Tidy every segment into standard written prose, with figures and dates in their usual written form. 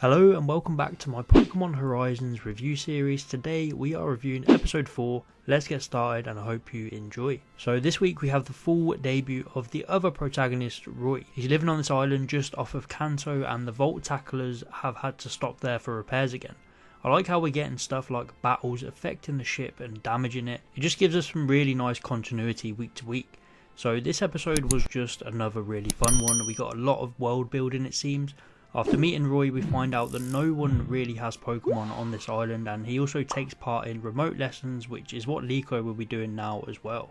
Hello and welcome back to my Pokemon Horizons review series. Today we are reviewing episode 4. Let's get started and I hope you enjoy. So this week we have the full debut of the other protagonist, Roy. He's living on this island just off of Kanto and the Volt Tacklers have had to stop there for repairs again. I like how we're getting stuff like battles affecting the ship and damaging it. It just gives us some really nice continuity week to week. So this episode was just another really fun one. We got a lot of world building, it seems. After meeting Roy, we find out that no one really has Pokemon on this island, and he also takes part in remote lessons, which is what Liko will be doing now as well.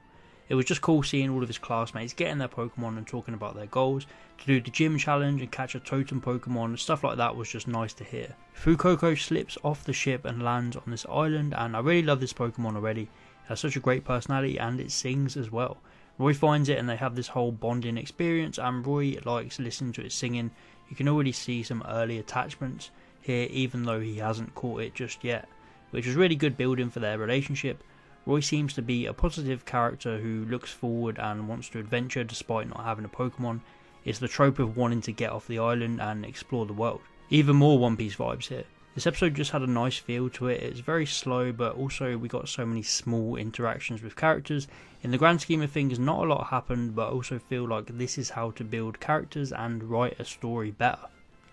It was just cool seeing all of his classmates getting their Pokemon and talking about their goals. To do the gym challenge and catch a totem Pokemon, stuff like that was just nice to hear. Fuecoco slips off the ship and lands on this island, and I really love this Pokemon already. It has such a great personality and it sings as well. Roy finds it and they have this whole bonding experience, and Roy likes listening to it singing. You can already see some early attachments here even though he hasn't caught it just yet, which is really good building for their relationship. Roy seems to be a positive character who looks forward and wants to adventure despite not having a Pokemon. It's the trope of wanting to get off the island and explore the world. Even more One Piece vibes here. This episode just had a nice feel to it. It's very slow, but also we got so many small interactions with characters. In the grand scheme of things, not a lot happened, but I also feel like this is how to build characters and write a story better.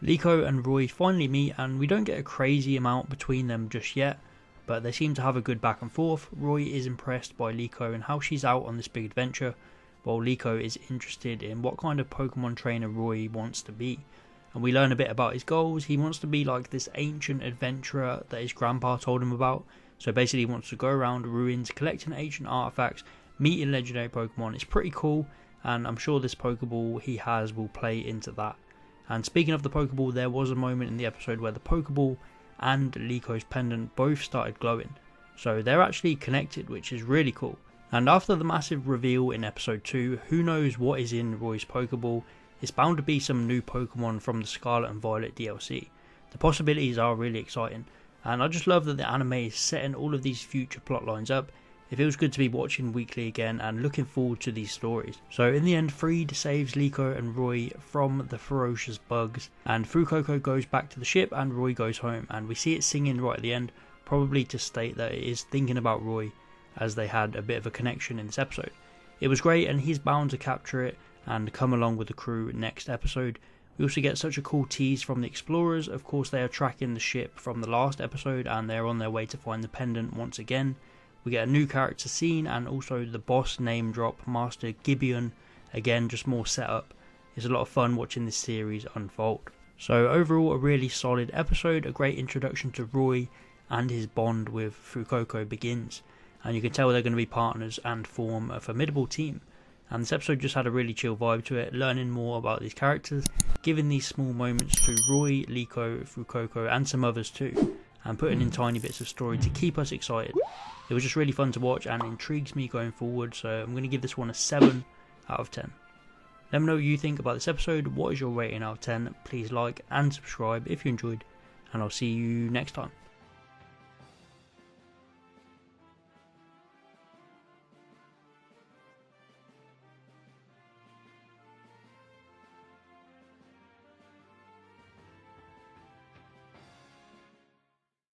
Liko and Roy finally meet, and we don't get a crazy amount between them just yet, but they seem to have a good back and forth. Roy is impressed by Liko and how she's out on this big adventure, while Liko is interested in what kind of Pokemon trainer Roy wants to be. And we learn a bit about his goals. He wants to be like this ancient adventurer that his grandpa told him about. So basically he wants to go around ruins, collecting ancient artifacts, meeting legendary Pokemon. It's pretty cool, and I'm sure this Pokeball he has will play into that. And speaking of the Pokeball, there was a moment in the episode where the Pokeball and Liko's pendant both started glowing. So they're actually connected, which is really cool. And after the massive reveal in episode 2, who knows what is in Roy's Pokeball? It's bound to be some new Pokemon from the Scarlet and Violet DLC. The possibilities are really exciting, and I just love that the anime is setting all of these future plot lines up. It feels good to be watching weekly again and looking forward to these stories. So in the end, Freed saves Liko and Roy from the ferocious bugs, and Fuecoco goes back to the ship and Roy goes home, and we see it singing right at the end, probably to state that it is thinking about Roy, as they had a bit of a connection in this episode. It was great, and he's bound to capture it and come along with the crew next episode. We also get such a cool tease from the explorers. Of course, they are tracking the ship from the last episode and they're on their way to find the pendant once again. We get a new character scene and also the boss name drop, Master Gibeon. Again, just more setup. It's a lot of fun watching this series unfold. So overall, a really solid episode, a great introduction to Roy, and his bond with Fuecoco begins. And you can tell they're going to be partners and form a formidable team. And this episode just had a really chill vibe to it, learning more about these characters, giving these small moments to Roy, Liko, Fuecoco and some others too, and putting in tiny bits of story to keep us excited. It was just really fun to watch and intrigues me going forward, so I'm going to give this one a 7 out of 10. Let me know what you think about this episode. What is your rating out of 10? Please like and subscribe if you enjoyed, and I'll see you next time.